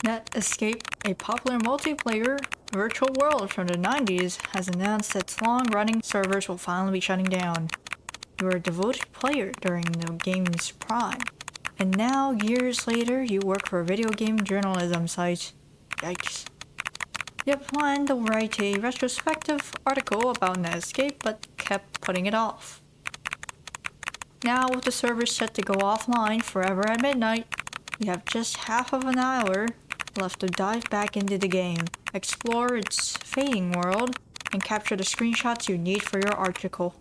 NetEscape, a popular multiplayer virtual world from the 90s, has announced that its long-running servers will finally be shutting down. You were a devoted player during the game's prime, and now, years later, you work for a video game journalism site. Yikes. You had planned to write a retrospective article about NetEscape, but kept putting it off. Now, with the servers set to go offline forever at midnight, you have just half of an hour left to dive back into the game, explore its fading world, and capture the screenshots you need for your article.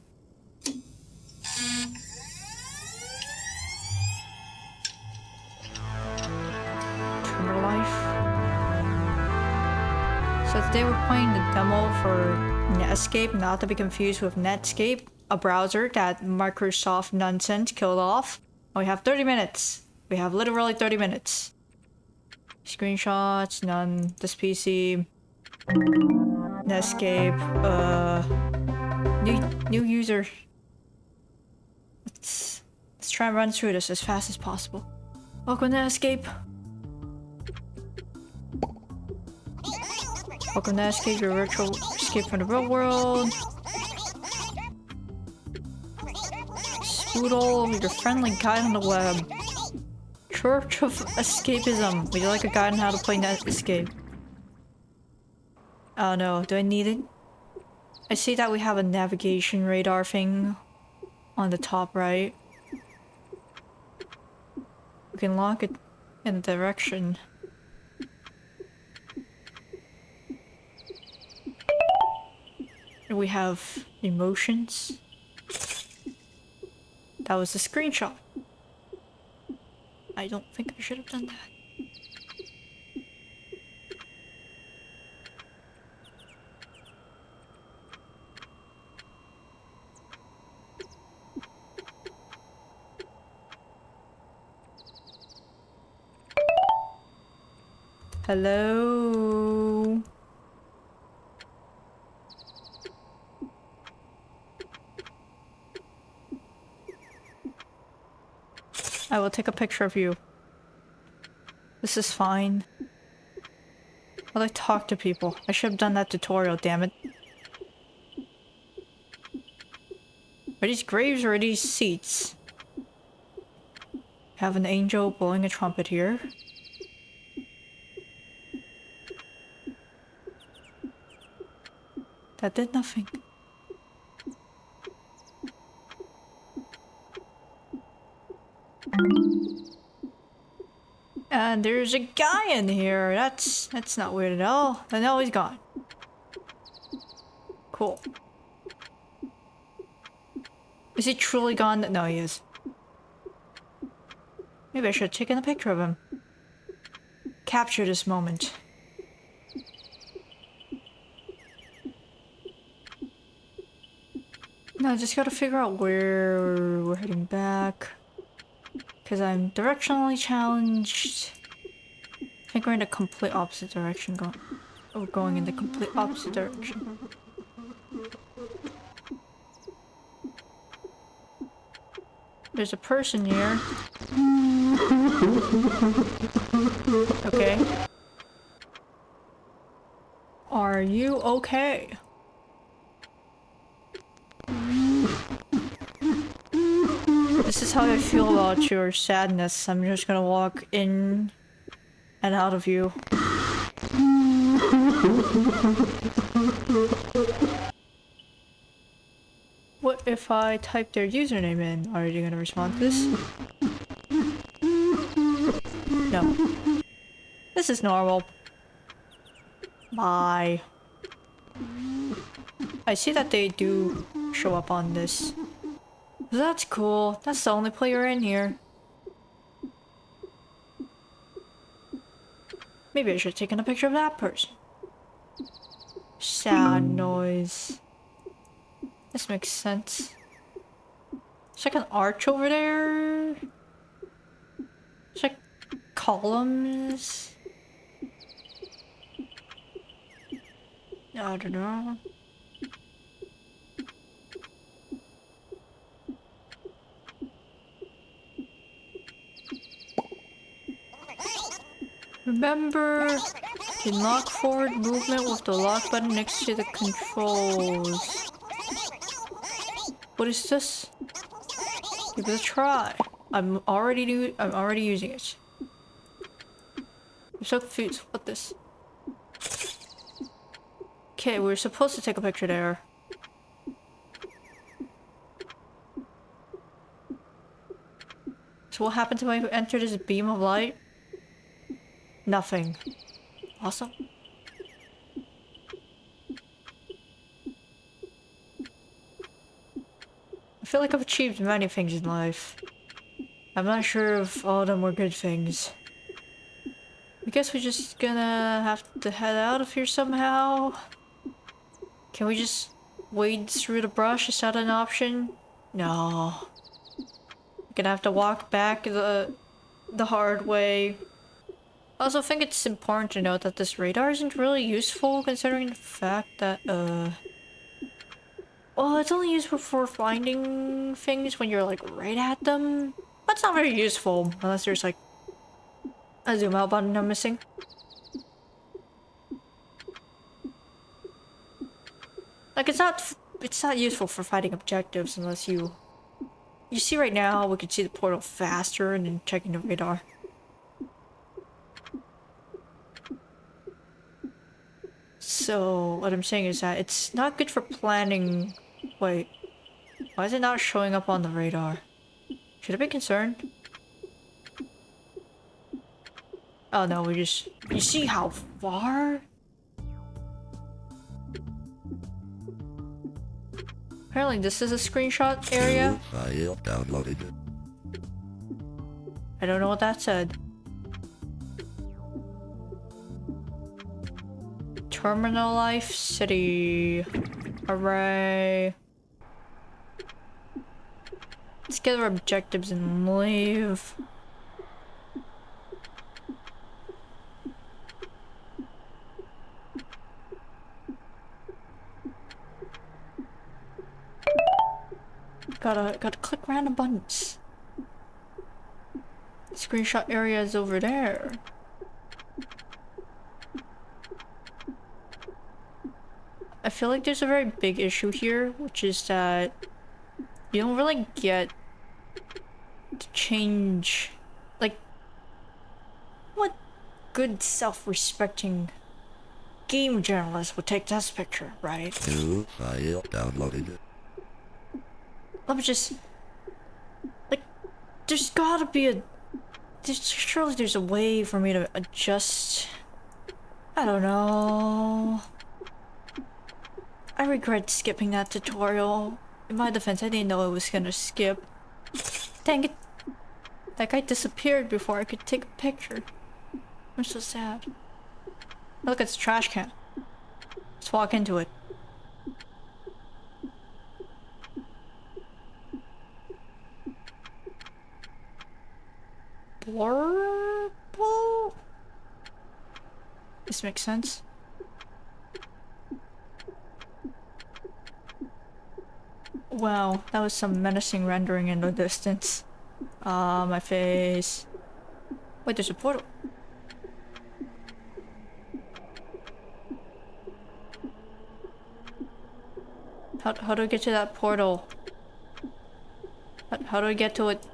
So today we're playing the demo for NetEscape, not to be confused with Netscape, a browser that Microsoft nonsense killed off. We have 30 minutes. We have literally 30 minutes. Screenshots, none. This PC. Netscape. New user. Let's try and run through this as fast as possible. Welcome to Netscape. Welcome to Escape, your virtual escape from the real world. Spoodle, your friendly guide on the web. Church of Escapism. Would you like a guide on how to play NetEscape? Oh no, do I need it? I see that we have a navigation radar thing on the top right. We can lock it in a direction. We have emotions. That was a screenshot. I don't think I should have done that. Hello? I will take a picture of you. This is fine. How do I talk to people? I should have done that tutorial, damn it. Are these graves or are these seats? Have an angel blowing a trumpet here. That did nothing. And there's a guy in here. That's not weird at all. I know he's gone. Cool. Is he truly gone? No, he is. Maybe I should have taken a picture of him. Capture this moment. Now I just gotta figure out where we're heading back. Because I'm directionally challenged. I think we're in the complete opposite direction. We're going in the complete opposite direction. There's a person here. Okay. Are you okay? This is how I feel about your sadness. I'm just gonna walk in and out of you. What if I type their username in? Are you gonna respond to this? No. This is normal. Bye. I see that they do show up on this. That's cool. That's the only player in here. Maybe I should have taken a picture of that person. Sound noise. This makes sense. There's like an arch over there. There's like columns. I don't know. Remember to lock forward movement with the lock button next to the controls. What is this? Give it a try. I'm already using it. I'm so confused. What this? Okay, we're supposed to take a picture there. So what happens when I enter this beam of light? Nothing. Awesome. I feel like I've achieved many things in life. I'm not sure if all of them were good things. I guess we're just gonna have to head out of here somehow. Can we just wade through the brush? Is that an option? No. Gonna have to walk back the hard way. I also think it's important to note that this radar isn't really useful considering the fact that, well, it's only useful for finding things when you're like right at them. But it's not very useful unless there's like a zoom out button I'm missing. Like it's not useful for fighting objectives unless you see right now we can see the portal faster and then checking the radar. So what I'm saying is that it's not good for planning. Wait, why is it not showing up on the radar? Should I be concerned? Oh no, you see how far? Apparently this is a screenshot area. File downloaded. I don't know what that said. Terminalifecity. Hooray. Let's get our objectives and leave. Gotta click random buttons. Screenshot area is over there. I feel like there's a very big issue here, which is that you don't really get to change, like, what good self-respecting game journalist would take this picture, right? New file downloaded. Let me just, like, there's gotta be surely there's a way for me to adjust. I don't know. I regret skipping that tutorial. In my defense, I didn't know it was gonna skip. Dang it. That guy disappeared before I could take a picture. I'm so sad. Look, it's a trash can. Let's walk into it. Blurple? This makes sense. Wow, that was some menacing rendering in the distance. My face. Wait, there's a portal. How do I get to that portal? How do I get to it?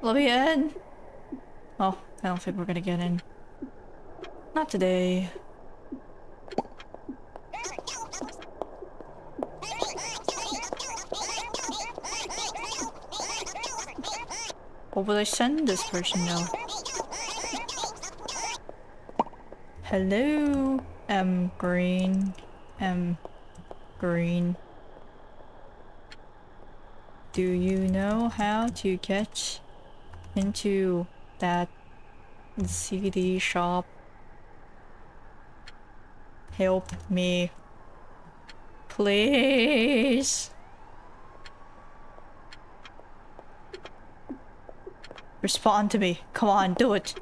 Let me in! Oh, I don't think we're gonna get in. Not today. What will I send this person now? Hello, Green. Green. Do you know how to get into that CD shop? Help me. Please. Respond to me. Come on, do it.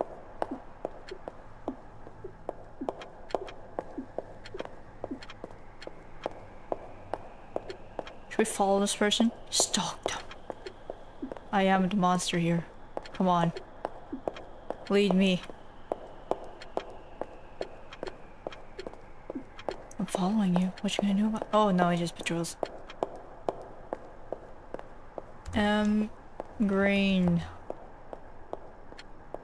Should we follow this person? Stalk them. I am the monster here. Come on. Lead me. I'm following you. What you gonna do about— oh no, he just patrols. Green.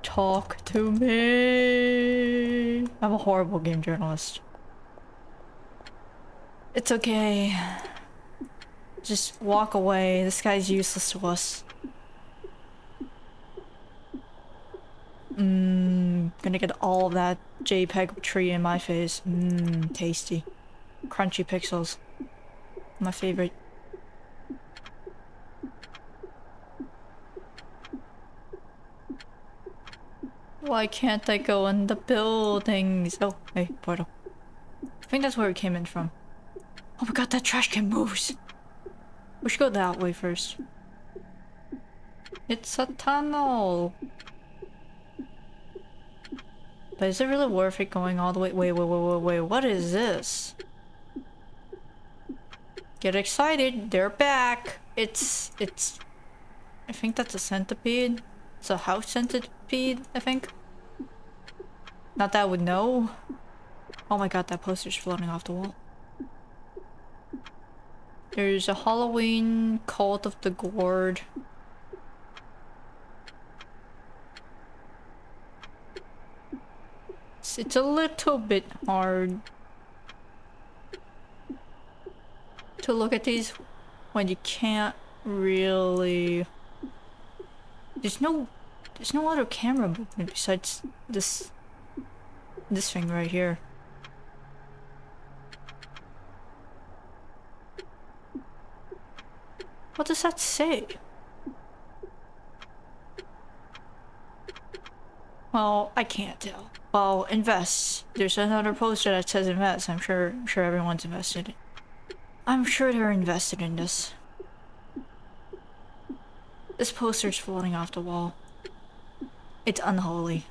Talk to me. I'm a horrible game journalist. It's okay. Just walk away. This guy's useless to us. Gonna get all of that JPEG tree in my face. Tasty. Crunchy pixels. My favorite. Why can't I go in the buildings? Oh, hey, portal. I think that's where we came in from. Oh my god, that trash can moves! We should go that way first. It's a tunnel! But is it really worth it going all the way? Wait, what is this? Get excited, they're back! It's... I think that's a centipede. It's a house centipede, I think. Not that I would know. Oh my god, that poster's floating off the wall. There's a Halloween Cult of the Gourd. It's a little bit hard to look at these when you can't really... There's no other camera movement besides this thing right here. What does that say? Well, I can't tell. Well, invest. There's another poster that says invest. I'm sure everyone's invested. I'm sure they're invested in this. This poster's floating off the wall. It's unholy.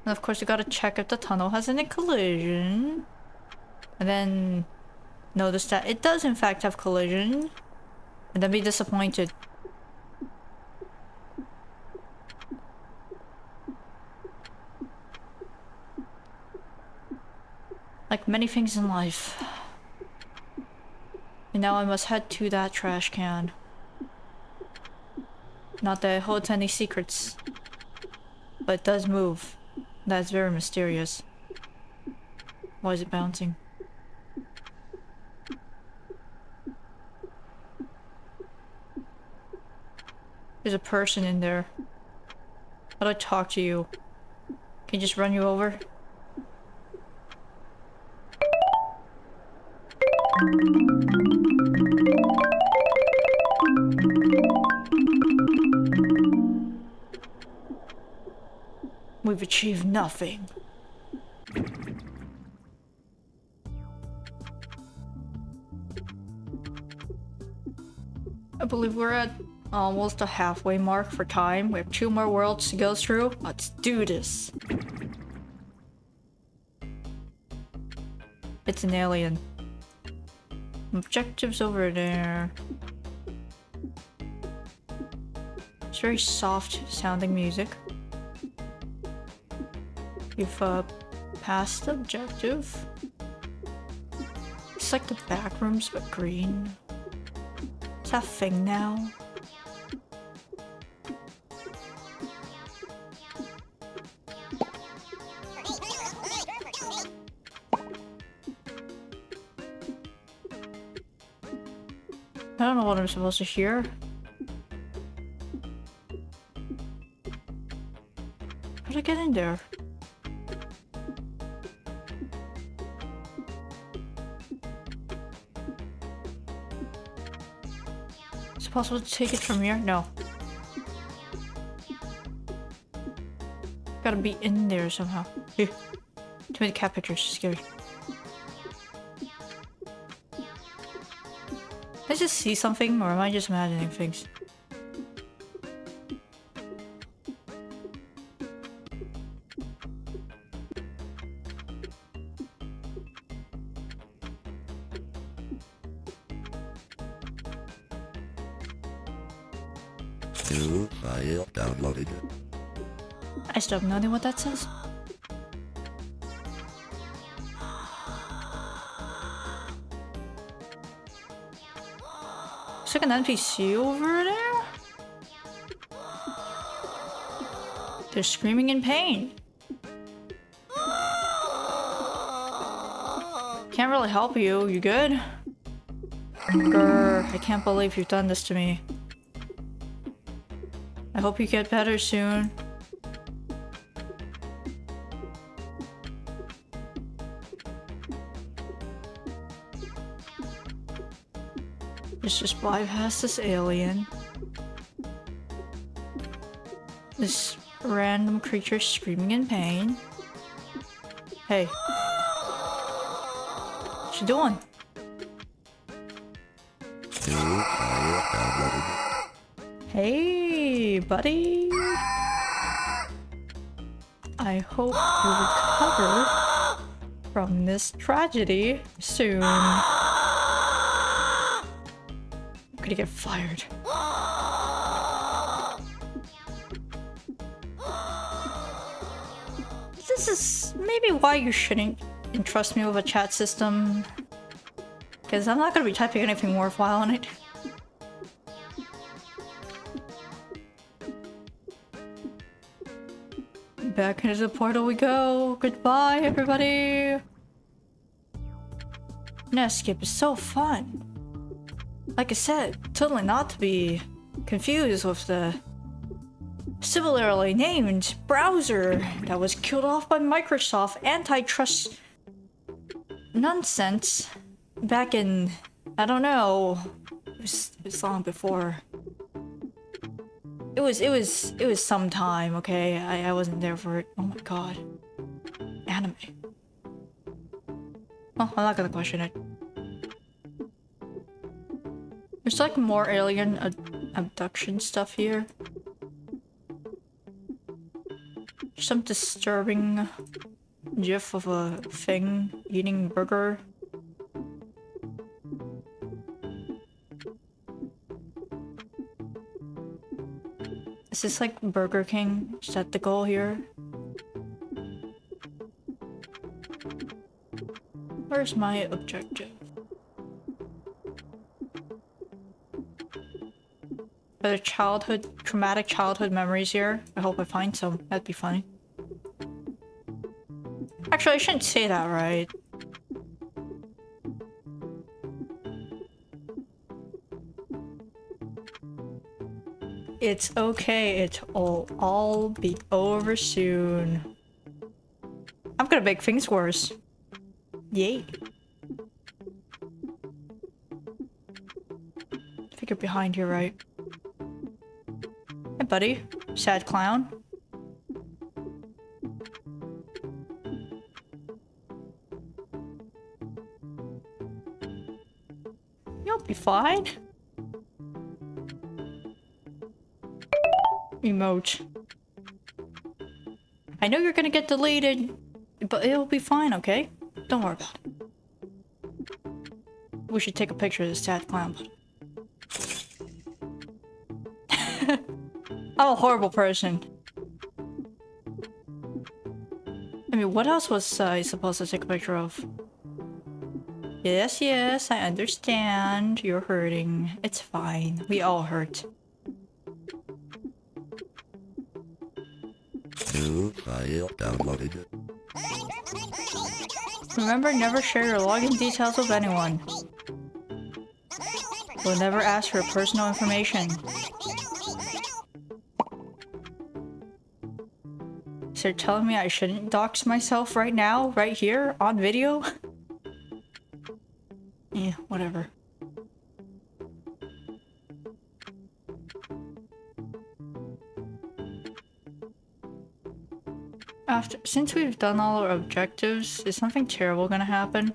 And of course you gotta check if the tunnel has any collision. And then notice that it does in fact have collision. And then be disappointed. Like many things in life. And now I must head to that trash can. Not that it holds any secrets. But it does move. That's very mysterious. Why is it bouncing? There's a person in there. How do I talk to you? Can I just run you over? We've achieved nothing. I believe we're at almost the halfway mark for time. We have 2 more worlds to go through. Let's do this. It's an alien. Objectives over there. It's very soft sounding music. You've passed the objective. It's like the back rooms but green. Is that a thing now? I don't know what I'm supposed to hear. How did I get in there? Is it possible to take it from here? No. Gotta be in there somehow. Too many cat pictures, scary. Did I just see something, or am I just imagining things? New file downloaded. I still have no idea what that says. It's like an NPC over there? They're screaming in pain. Can't really help you. You good? Grr, I can't believe you've done this to me. I hope you get better soon. Let's just bypass this alien. This random creature screaming in pain. Hey. What you doing? New file downloaded. Hey, buddy. I hope you recover from this tragedy soon. I'm gonna get fired. This is maybe why you shouldn't entrust me with a chat system. Because I'm not gonna be typing anything worthwhile on it. Back into the portal we go. Goodbye, everybody. NetEscape is so fun. Like I said, totally not to be confused with the similarly named browser that was killed off by Microsoft antitrust nonsense back in, I don't know, it was long before. It was some time, okay? I wasn't there for it. Oh my god. Anime. Oh, I'm not gonna question it. There's like more alien abduction stuff here. Some disturbing gif of a thing eating burger. Is this like Burger King? Is that the goal here? Where's my objective? Are there traumatic childhood memories here? I hope I find some. That'd be funny. Actually, I shouldn't say that, right? It's okay, it'll all be over soon. I'm gonna make things worse. Yay. I think you're behind here, right? Hey, buddy. Sad clown. You'll be fine. Emote. I know you're gonna get deleted, but it'll be fine, okay? Don't worry about it. We should take a picture of this sad clown. I'm a horrible person. I mean, what else was I supposed to take a picture of? Yes, yes, I understand. You're hurting. It's fine. We all hurt. New file downloaded. Remember, never share your login details with anyone. We'll never ask for personal information. So you're telling me I shouldn't dox myself right now, right here, on video? Yeah, whatever. Since we've done all our objectives, is something terrible gonna happen?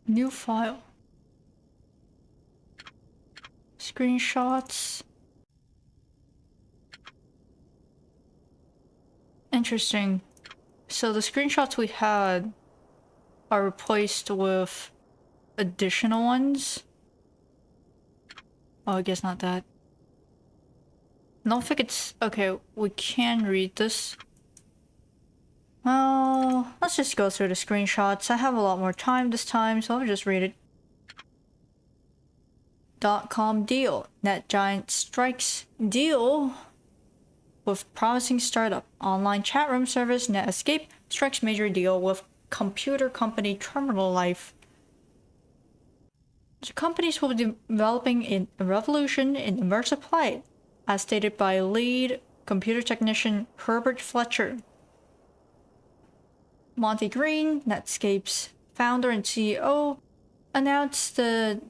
New file. Screenshots. Interesting. So the screenshots we had are replaced with additional ones. Oh, I guess not that. I don't think it's... Okay, we can read this. Well, let's just go through the screenshots. I have a lot more time this time, so I'll just read it. .com deal. NetGiant strikes deal with promising startup. Online chat room service NetEscape strikes major deal with computer company Terminalifecity. The companies will be developing a revolution in immersive play, as stated by lead computer technician Herbert Fletcher. Monty Green, Netscape's founder and CEO, announced the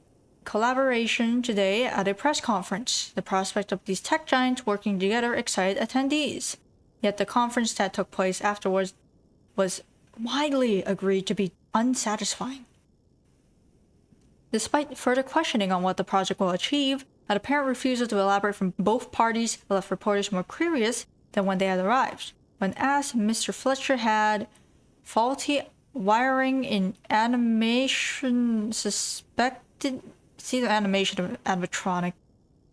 collaboration today at a press conference. The prospect of these tech giants working together excited attendees. Yet the conference that took place afterwards was widely agreed to be unsatisfying. Despite further questioning on what the project will achieve, an apparent refusal to elaborate from both parties left reporters more curious than when they had arrived. When asked, Mr. Fletcher had faulty wiring in animation suspected... It's either animation or animatronic.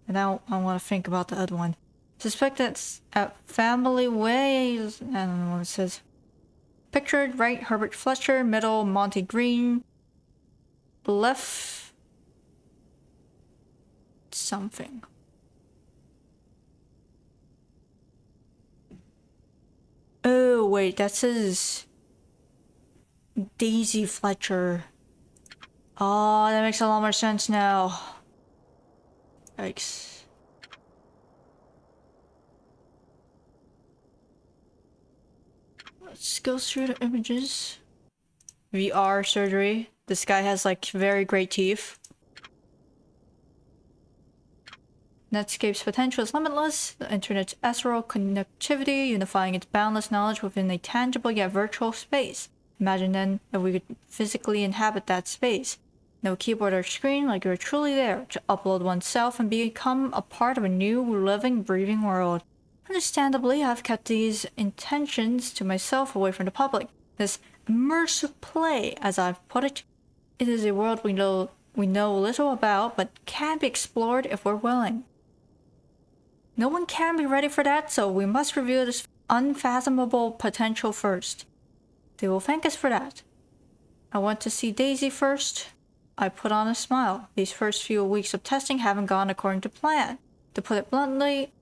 And now I want to think about the other one. Suspect that's at family ways... I don't know what it says. Pictured, right, Herbert Fletcher, middle, Monty Green, left... something. Oh, wait, that says... Daisy Fletcher. Oh, that makes a lot more sense now. Yikes. Let's go through the images. VR surgery. This guy has like very great teeth. Netscape's potential is limitless. The internet's ethereal connectivity, unifying its boundless knowledge within a tangible yet virtual space. Imagine then if we could physically inhabit that space. No keyboard or screen, like you're truly there to upload oneself and become a part of a new, living, breathing world. Understandably, I've kept these intentions to myself away from the public. This immersive play, as I've put it, it is a world we know little about, but can be explored if we're willing. No one can be ready for that, so we must reveal this unfathomable potential first. They will thank us for that. I want to see Daisy first. I put on a smile. These first few weeks of testing haven't gone according to plan. To put it bluntly,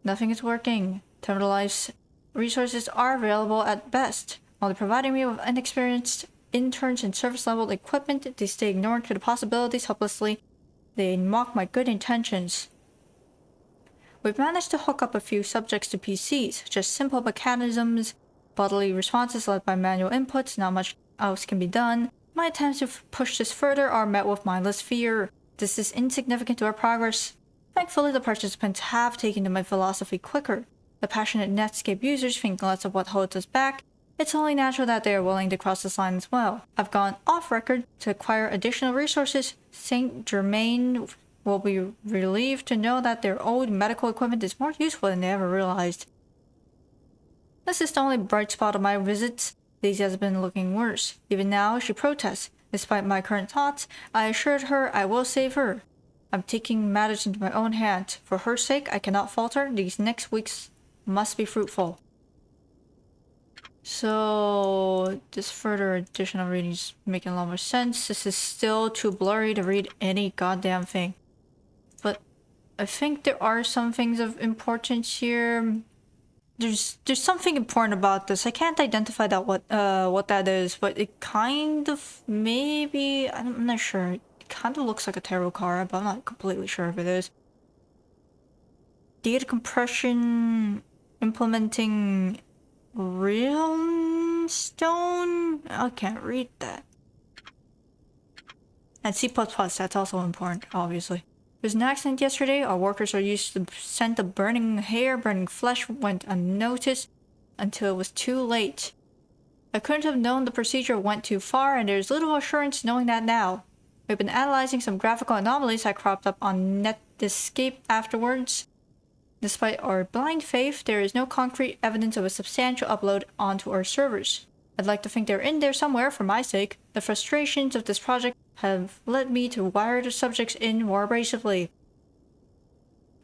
nothing is working. Terminalife's resources are available at best. While they're providing me with inexperienced interns and service-level equipment, they stay ignorant to the possibilities helplessly. They mock my good intentions. We've managed to hook up a few subjects to PCs, just simple mechanisms, bodily responses led by manual inputs, not much else can be done. My attempts to push this further are met with mindless fear. This is insignificant to our progress. Thankfully, the participants have taken to my philosophy quicker. The passionate Netscape users think less of what holds us back. It's only natural that they are willing to cross this line as well. I've gone off record to acquire additional resources. Saint Germain will be relieved to know that their old medical equipment is more useful than they ever realized. This is the only bright spot of my visits. Daisy has been looking worse. Even now, she protests. Despite my current thoughts, I assured her I will save her. I'm taking matters into my own hands. For her sake, I cannot falter. These next weeks must be fruitful. So, this further additional reading is making a lot more sense. This is still too blurry to read any goddamn thing. But I think there are some things of importance here. There's something important about this. I can't identify that what that is, but it kind of maybe I'm not sure. It kind of looks like a tarot card, but I'm not completely sure if it is. Data compression implementing realm stone. I can't read that. And C++. That's also important, obviously. There's an accident yesterday. Our workers are used to the scent of burning hair, burning flesh went unnoticed until it was too late. I couldn't have known the procedure went too far, and there's little assurance knowing that now. We've been analyzing some graphical anomalies that cropped up on NetEscape afterwards. Despite our blind faith, there is no concrete evidence of a substantial upload onto our servers. I'd like to think they're in there somewhere for my sake. The frustrations of this project have led me to wire the subjects in more abrasively,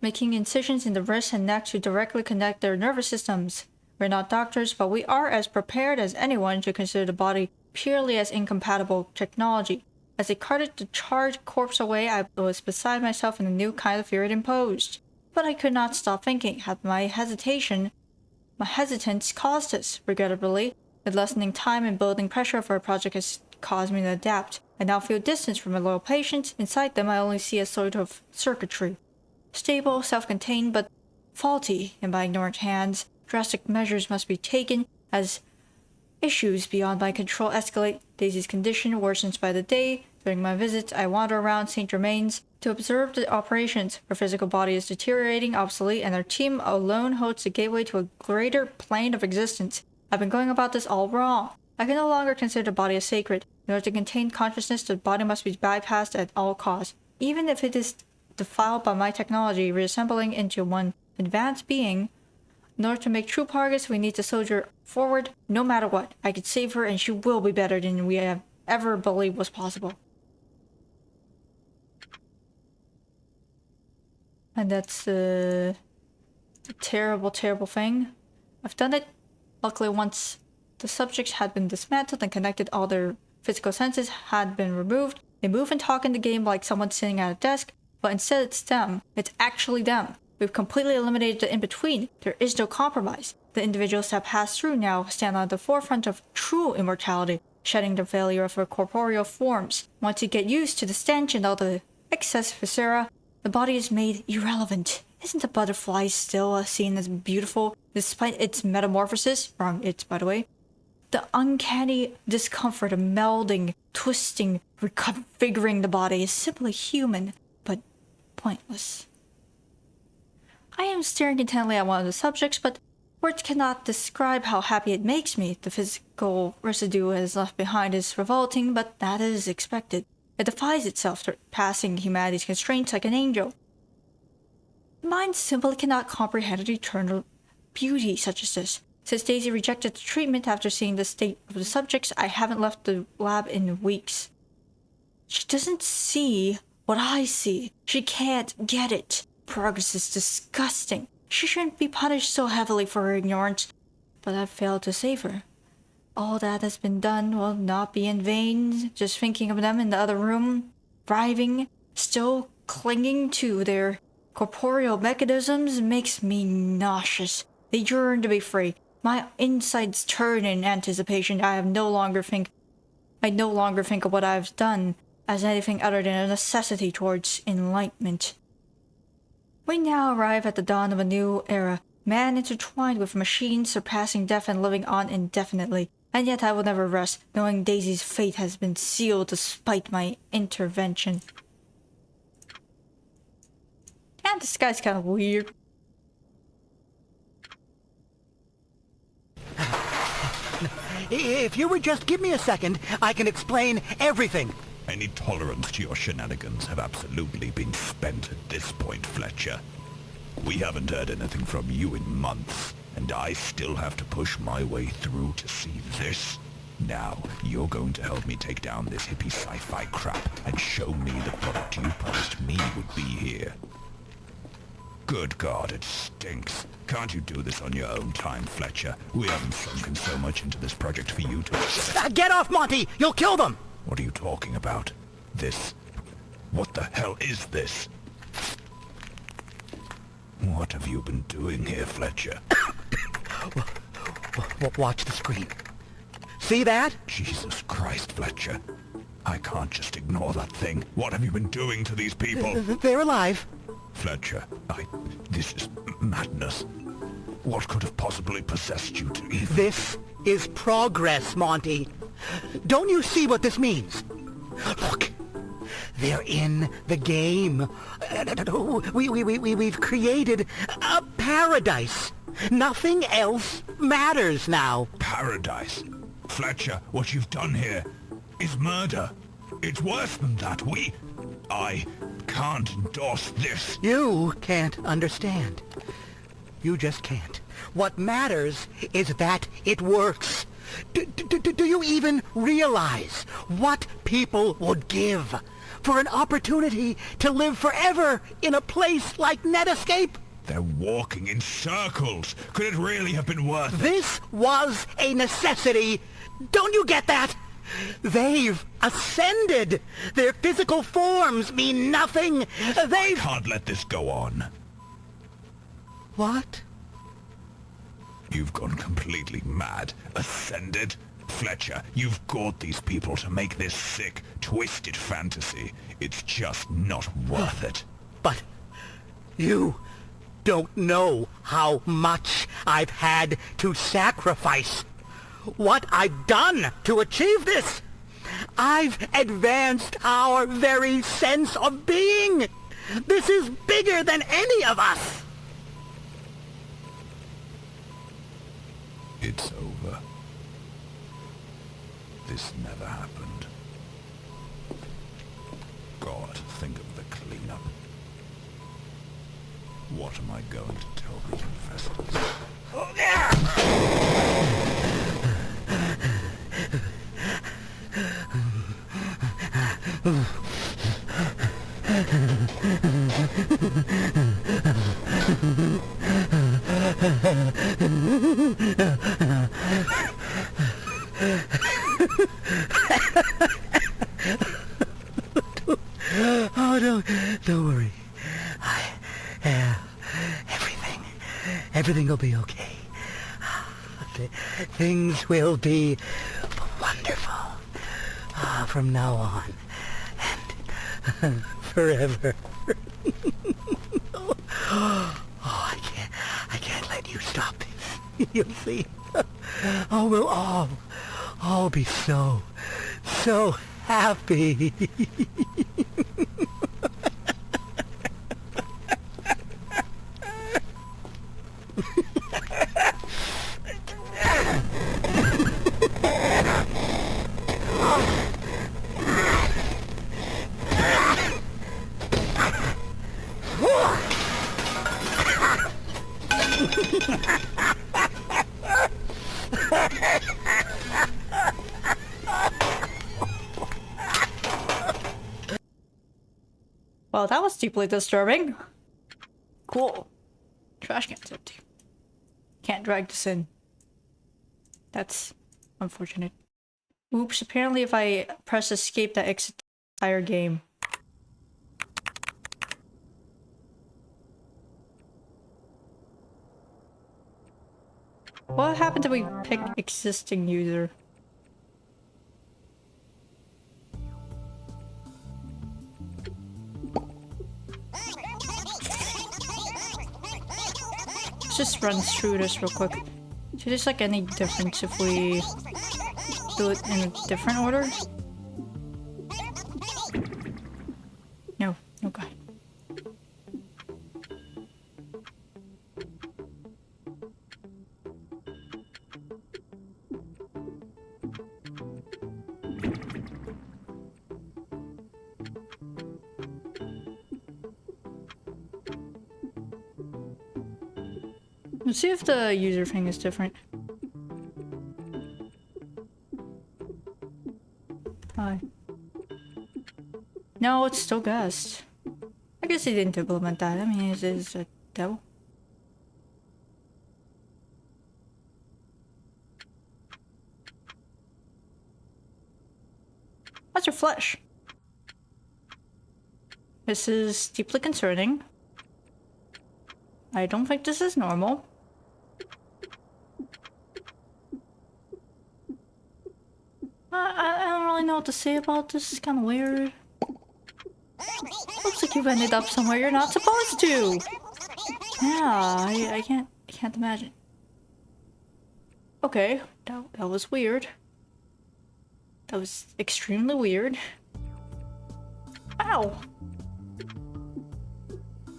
making incisions in the wrist and neck to directly connect their nervous systems. We're not doctors, but we are as prepared as anyone to consider the body purely as incompatible technology. As they carted the charred corpse away, I was beside myself in a new kind of fear it imposed. But I could not stop thinking. Had my hesitance caused this? Regrettably, the lessening time and building pressure of our project has caused me to adapt. I now feel distance from my loyal patients. Inside them, I only see a sort of circuitry. Stable, self-contained, but faulty in my ignorant hands. Drastic measures must be taken as issues beyond my control escalate. Daisy's condition worsens by the day. During my visits, I wander around St. Germain's to observe the operations. Her physical body is deteriorating, obsolete, and our team alone holds the gateway to a greater plane of existence. I've been going about this all wrong. I can no longer consider the body as sacred. In order to contain consciousness, the body must be bypassed at all costs. Even if it is defiled by my technology, reassembling into one advanced being, in order to make true progress, we need to soldier forward no matter what. I could save her, and she will be better than we have ever believed was possible. And that's a terrible, terrible thing. I've done it. Luckily, once the subjects had been dismantled and connected, all their physical senses had been removed. They move and talk in the game like someone sitting at a desk, but instead it's them. It's actually them. We've completely eliminated the in-between. There is no compromise. The individuals that pass through now stand on the forefront of true immortality, shedding the failure of their corporeal forms. Once you get used to the stench and all the excess viscera, the body is made irrelevant. Isn't the butterfly still seen as beautiful, despite its metamorphosis? Wrong, it's, by the way. The uncanny discomfort of melding, twisting, reconfiguring the body is simply human, but pointless. I am staring intently at one of the subjects, but words cannot describe how happy it makes me. The physical residue it has left behind is revolting, but that is expected. It defies itself, surpassing humanity's constraints like an angel. Mind simply cannot comprehend an eternal beauty such as this. Since Daisy rejected the treatment after seeing the state of the subjects, I haven't left the lab in weeks. She doesn't see what I see. She can't get it. Progress is disgusting. She shouldn't be punished so heavily for her ignorance, but I've failed to save her. All that has been done will not be in vain. Just thinking of them in the other room, thriving, still clinging to their corporeal mechanisms, makes me nauseous. They yearn to be free. My insides turn in anticipation. I no longer think of what I've done as anything other than a necessity towards enlightenment. We now arrive at the dawn of a new era, man intertwined with machines, surpassing death and living on indefinitely. And yet I will never rest, knowing Daisy's fate has been sealed despite my intervention. And this guy's kind of weird. If you would just give me a second, I can explain everything. Any tolerance to your shenanigans have absolutely been spent at this point, Fletcher. We haven't heard anything from you in months, and I still have to push my way through to see this. Now, you're going to help me take down this hippie sci-fi crap and show me the product you promised me would be here. Good God, it stinks. Can't you do this on your own time, Fletcher? We haven't sunken so much into this project for you to... Get off, Monty! You'll kill them! What are you talking about? This? What the hell is this? What have you been doing here, Fletcher? Watch the screen. See that? Jesus Christ, Fletcher. I can't just ignore that thing. What have you been doing to these people? They're alive. Fletcher, this is madness. What could have possibly possessed you to even... This is progress, Monty. Don't you see what this means? Look, they're in the game. We've created a paradise. Nothing else matters now. Paradise? Fletcher, what you've done here is murder. It's worse than that. I can't endorse this. You can't understand. You just can't. What matters is that it works. Do you even realize what people would give for an opportunity to live forever in a place like NetEscape? They're walking in circles. Could it really have been worth it? This was a necessity. Don't you get that? They've ascended. Their physical forms mean nothing. They've... Can't let this go on. What? You've gone completely mad. Ascended? Fletcher, you've gored these people to make this sick, twisted fantasy. It's just not worth it. But you don't know how much I've had to sacrifice. What I've done to achieve this. I've advanced our very sense of being. This is bigger than any of us. It's over. This never happened. God, think of the cleanup. What am I going to tell the investors? Oh, don't worry. Everything will be okay. Things will be wonderful from now on and forever. I can't let you stop this. You'll see. Oh, we'll all be so happy. Well, that was deeply disturbing. Cool. Trash can's empty. Can't drag this in. That's unfortunate. Oops, apparently if I press escape that exits the entire game. What happened if we pick existing user? Let's just run through this real quick. Is there like any difference if we do it in a different order? No, okay. Let's see if the user thing is different. Hi. No, it's still guest. I guess he didn't implement that. I mean, it is a devil. What's your flesh? This is deeply concerning. I don't think this is normal. I don't really know what to say about this. It's kind of weird. Looks like you've ended up somewhere you're not supposed to. Yeah, I can't imagine. Okay, that was weird. That was extremely weird. Ow.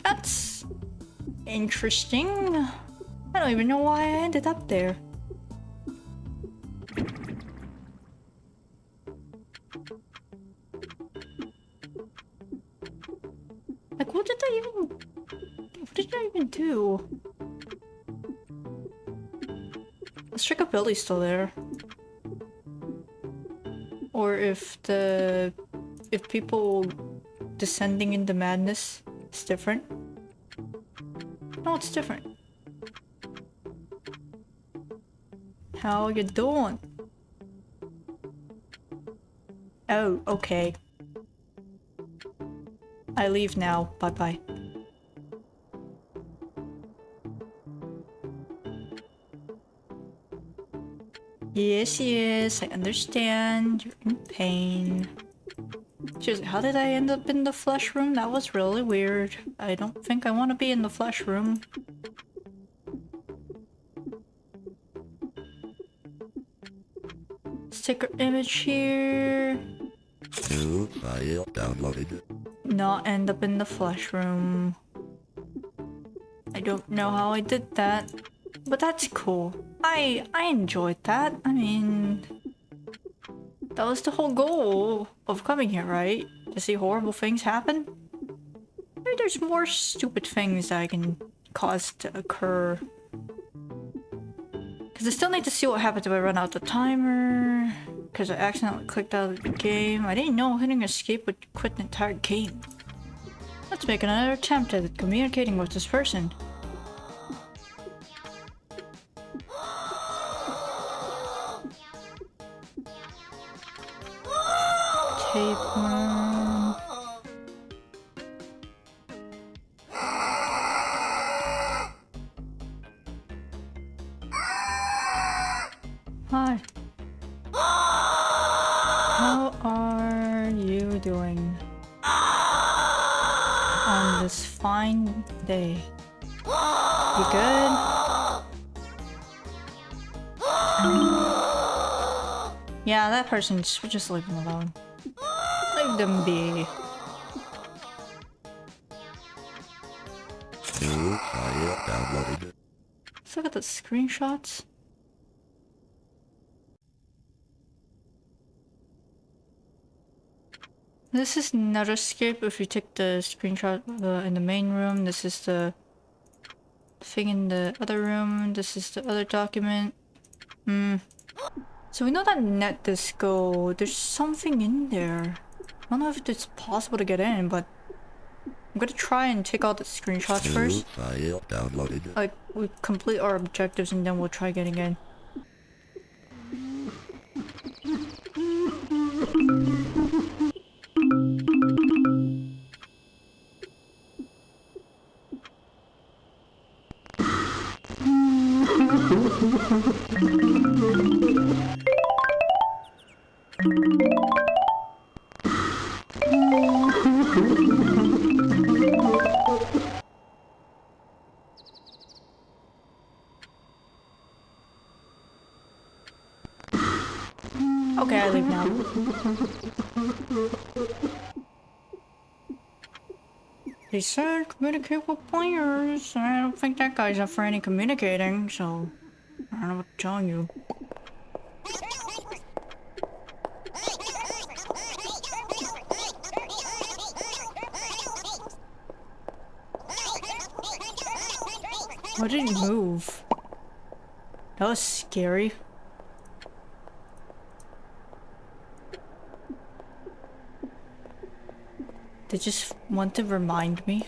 That's interesting. I don't even know why I ended up there. Like, what did I even do? Let's check if Billy's still there. Or if people descending into madness is different. No, it's different. How you doing? Oh, okay. I leave now. Bye-bye. Yes, I understand. You're in pain. Seriously, how did I end up in the flesh room? That was really weird. I don't think I want to be in the flesh room. Sticker image here. New file downloaded. Not end up in the flesh room. I don't know how I did that, but that's cool. I enjoyed that. I mean, that was the whole goal of coming here, right? To see horrible things happen? Maybe there's more stupid things that I can cause to occur. Because I still need to see what happens if I run out the timer. Because I accidentally clicked out of the game. I didn't know hitting escape would quit the entire game. Let's make another attempt at communicating with this person. Tape room. Hi. How are you doing on this fine day? You good? Yeah, that person, just leave them alone. Leave them be. New file downloaded. Let's look at the screenshots. This is NetEscape. If you take the screenshot in the main room, this is the thing in the other room. This is the other document. So we know that NetEscape, there's something in there. I don't know if it's possible to get in, but I'm gonna try and take all the screenshots New first. file downloaded. Like, we complete our objectives and then we'll try getting in. Okay, I leave now. He said communicate with players. I don't think that guy's up for any communicating, so I don't know what to tell you. Why did he move? That was scary. They just want to remind me.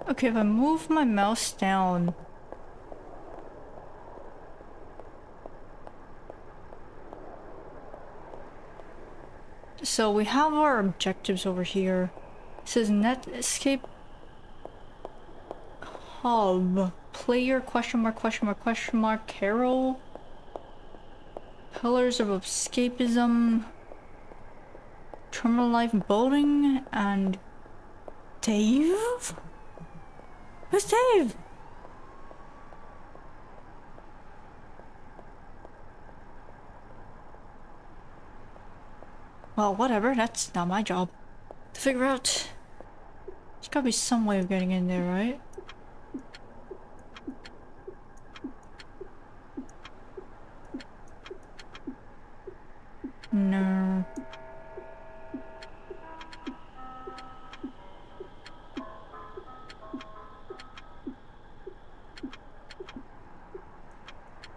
Okay, if I move my mouse down... So we have our objectives over here. It says NetEscape Hub. Player question mark Carol. Pillars of Escapism. Terminal Life Boating and Dave? Who's Dave? Well, whatever, that's not my job. To figure out... There's gotta be some way of getting in there, right? No.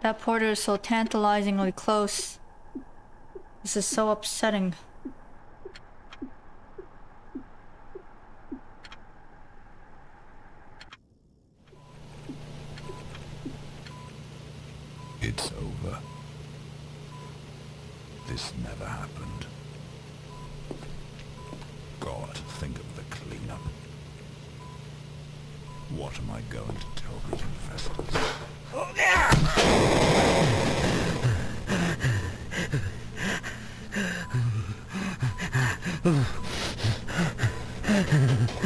That porter is so tantalizingly close. This is so upsetting. It's over. This never happened. God, think of the cleanup. What am I going to tell these investors?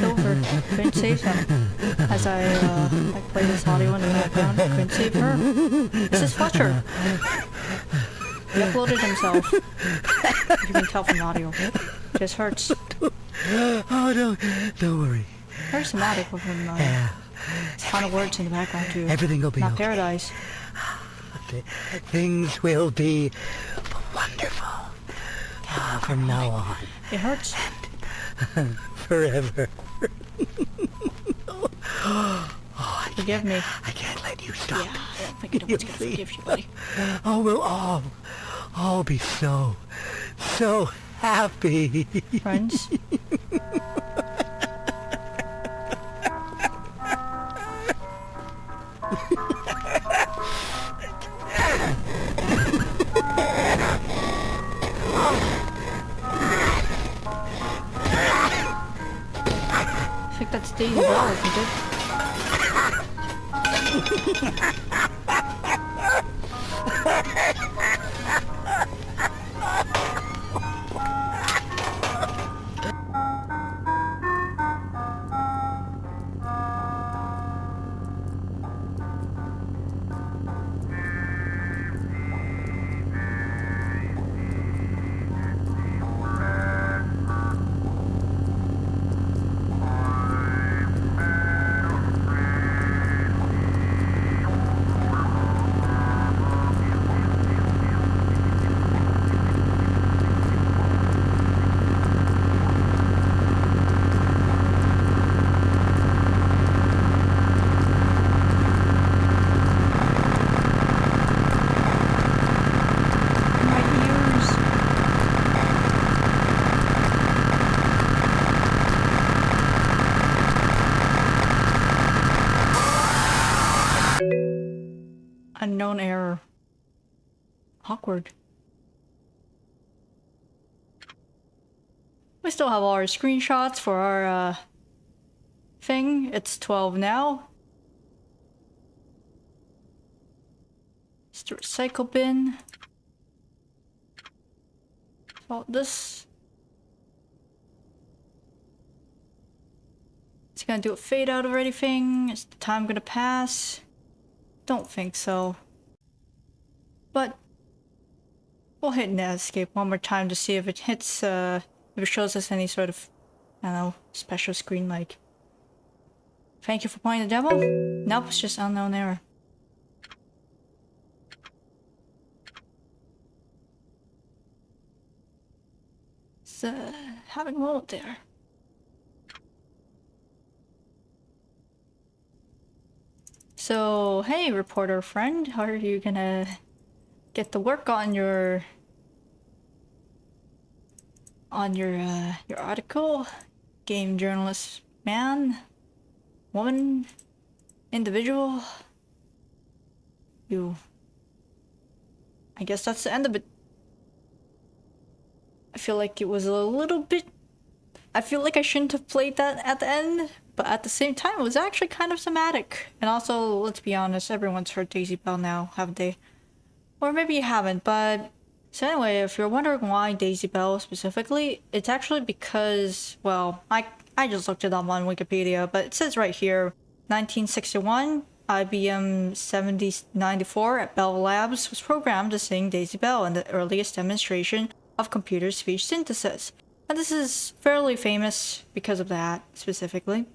Over. Couldn't save him. As I play this audio in the background. Couldn't save her. This is Fletcher. He uploaded himself. You can tell from the audio. Just hurts. Oh, don't worry. Very somatic with him. His final words in the background too. Everything will be Not okay. paradise. Things will be wonderful. From now on. It hurts. Forever. Forgive me. I can't let you stop. Yeah, I don't think anyone's gonna forgive you, buddy. Oh, we'll all be so happy. Friends? I think that's Daisy Bell, isn't it? My ears. Unknown error. Awkward. We still have all our screenshots for our thing. It's 12 now. It's the recycle bin. So this. Is it gonna do a fade out of anything? Is the time gonna pass? Don't think so. But we'll hit NetEscape one more time to see if it hits, if it shows us any sort of, I don't know, special screen like, thank you for playing the demo? Nope, it's just unknown error. It's, having a moment there. So, hey, reporter friend, how are you gonna get to work on your article? Game journalist man, woman, individual. You. I guess that's the end of it. I feel like it was a little bit. I feel like I shouldn't have played that at the end, but at the same time, it was actually kind of somatic. And also, let's be honest, everyone's heard Daisy Bell now, haven't they? Or maybe you haven't, but... So anyway, if you're wondering why Daisy Bell specifically, it's actually because, well, I just looked it up on Wikipedia, but it says right here, 1961, IBM 7094 at Bell Labs was programmed to sing Daisy Bell in the earliest demonstration of computer speech synthesis. And this is fairly famous because of that, specifically.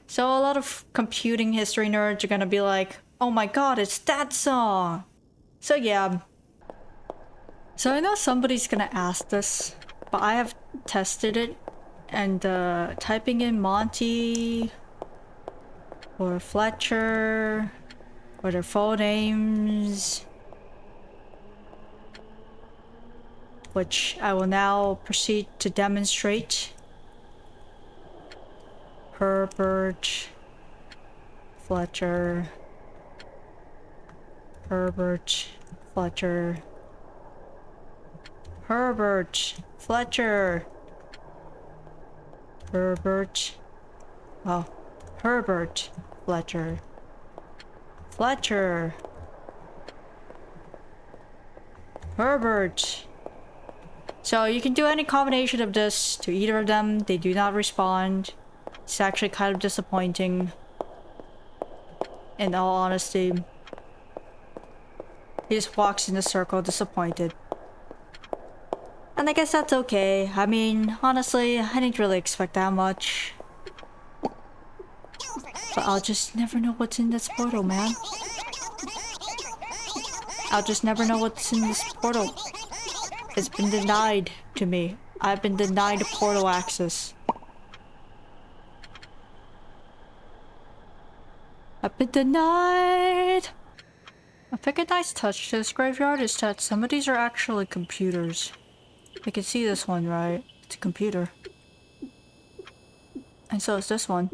So a lot of computing history nerds are gonna be like, oh my god, it's that song! So yeah. So I know somebody's gonna ask this, but I have tested it, and typing in Monty or Fletcher or their full names, which I will now proceed to demonstrate. Herbert Fletcher. Herbert Fletcher. Herbert Fletcher. Herbert. Oh. Herbert Fletcher. Fletcher. Herbert. So you can do any combination of this to either of them. They do not respond. It's actually kind of disappointing. In all honesty. He just walks in a circle disappointed. And I guess that's okay. I mean, honestly, I didn't really expect that much. But I'll just never know what's in this portal, man. I'll just never know what's in this portal. It's been denied to me. I've been denied portal access. I've been denied! I think a nice touch to this graveyard is that some of these are actually computers. You can see this one, right? It's a computer. And so is this one.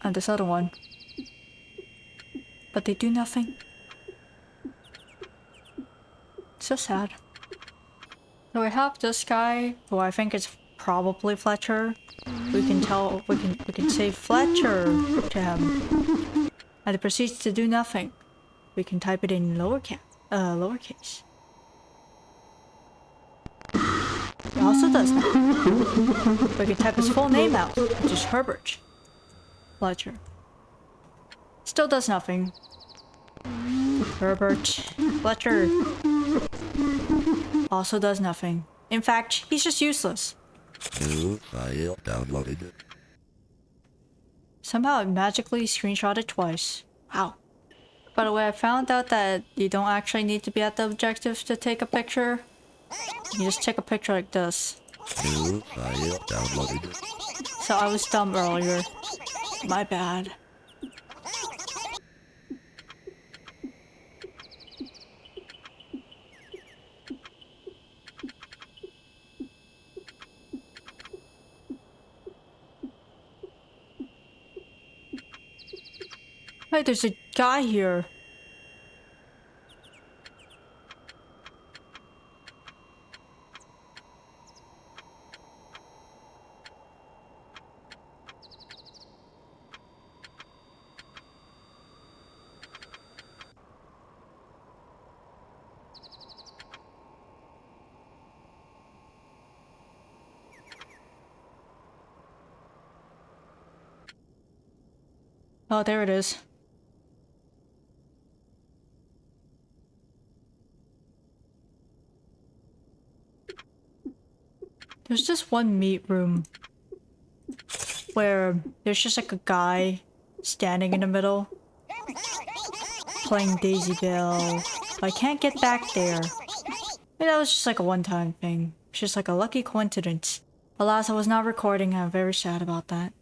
And this other one. But they do nothing. It's so sad. So we have this guy, who I think is probably Fletcher. We can tell, we can say Fletcher to him. And it proceeds to do nothing. We can type it in lowercase. It also does that. We can type his full name out, which is Herbert Fletcher. Still does nothing. Herbert Fletcher also does nothing. In fact, he's just useless. New file downloaded. Somehow it magically screenshotted twice. Wow. By the way, I found out that you don't actually need to be at the objective to take a picture. You just take a picture like this. New file downloaded. So I was dumb earlier. My bad. Hey, there's a guy here. Oh, there it is. There's just one meat room where there's just like a guy standing in the middle playing Daisy Bell. But I can't get back there. Maybe that was just like a one-time thing. It's just like a lucky coincidence. Alas, I was not recording and I'm very sad about that.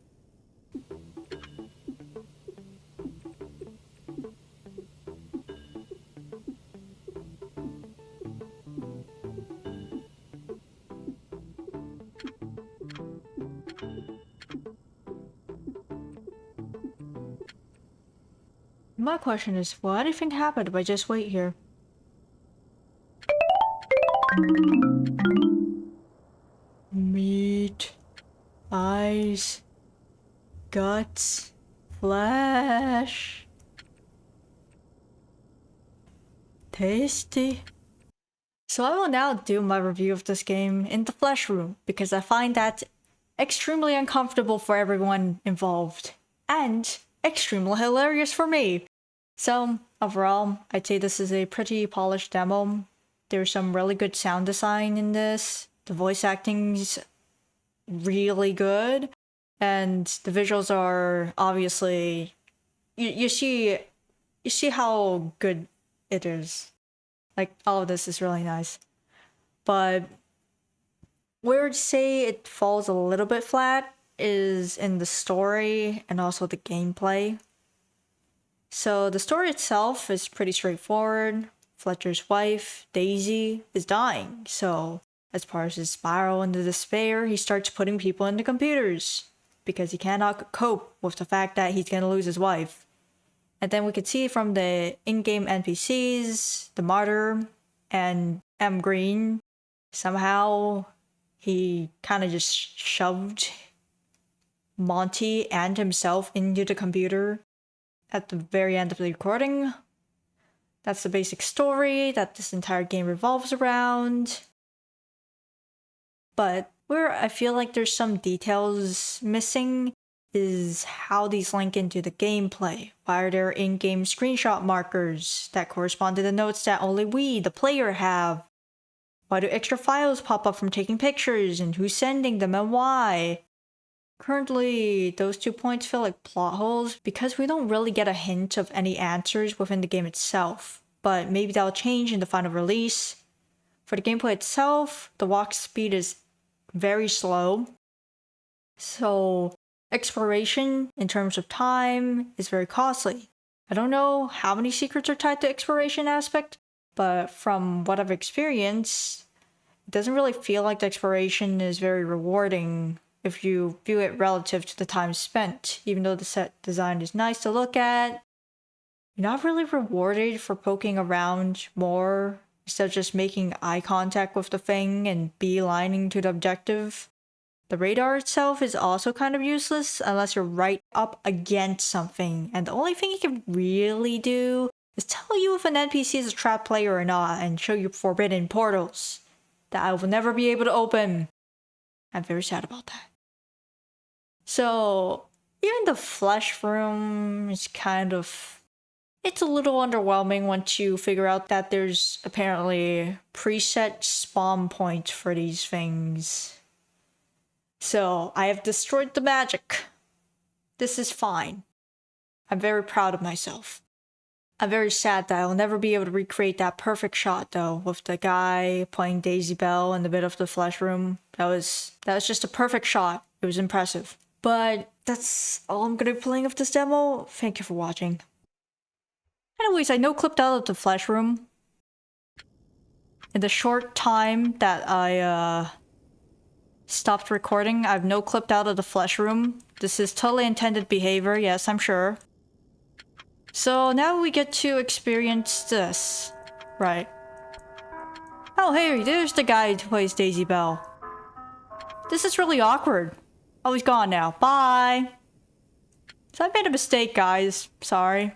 My question is, will anything happen if I just wait here? Meat, eyes, guts, flesh. Tasty. So I will now do my review of this game in the flesh room because I find that extremely uncomfortable for everyone involved and extremely hilarious for me. So overall, I'd say this is a pretty polished demo. There's some really good sound design in this. The voice acting's really good. And the visuals are obviously... You see how good it is. Like, all of this is really nice. But where I'd say it falls a little bit flat is in the story and also the gameplay. So the story itself is pretty straightforward. Fletcher's wife, Daisy, is dying. So as part of his spiral into despair, he starts putting people into computers because he cannot cope with the fact that he's gonna lose his wife. And then we could see from the in-game NPCs, the Martyr and M. Green, somehow he kind of just shoved Monty and himself into the computer at the very end of the recording. That's the basic story that this entire game revolves around. But where I feel like there's some details missing is how these link into the gameplay. Why are there in-game screenshot markers that correspond to the notes that only we, the player, have? Why do extra files pop up from taking pictures, and who's sending them and why? Currently, those 2 points feel like plot holes because we don't really get a hint of any answers within the game itself, but maybe that'll change in the final release. For the gameplay itself, the walk speed is very slow, so exploration in terms of time is very costly. I don't know how many secrets are tied to exploration aspect, but from what I've experienced, it doesn't really feel like the exploration is very rewarding if you view it relative to the time spent. Even though the set design is nice to look at, you're not really rewarded for poking around more instead of just making eye contact with the thing and beelining to the objective. The radar itself is also kind of useless unless you're right up against something, and the only thing it can really do is tell you if an NPC is a trap player or not and show you forbidden portals that I will never be able to open. I'm very sad about that. So, even the flesh room is it's a little underwhelming once you figure out that there's apparently preset spawn points for these things. So, I have destroyed the magic. This is fine. I'm very proud of myself. I'm very sad that I'll never be able to recreate that perfect shot though, with the guy playing Daisy Bell in the bit of the flesh room. That was just a perfect shot. It was impressive. But that's all I'm gonna be playing of this demo. Thank you for watching. Anyways, I no-clipped out of the flesh room. In the short time that I stopped recording, I've no-clipped out of the flesh room. This is totally intended behavior, yes, I'm sure. So now we get to experience this. Right. Oh hey, there's the guy who plays Daisy Bell. This is really awkward. Oh, he's gone now. Bye! So I made a mistake, guys. Sorry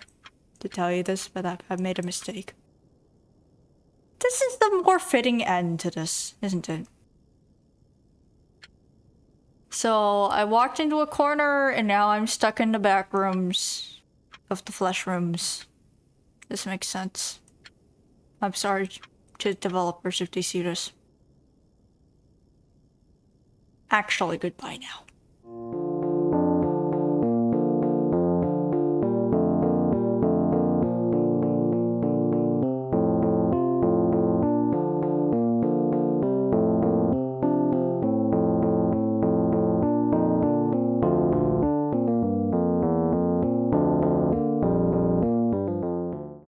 to tell you this, but I've made a mistake. This is the more fitting end to this, isn't it? So I walked into a corner and now I'm stuck in the back rooms of the flesh rooms. This makes sense. I'm sorry to developers if they see this. Actually, goodbye now.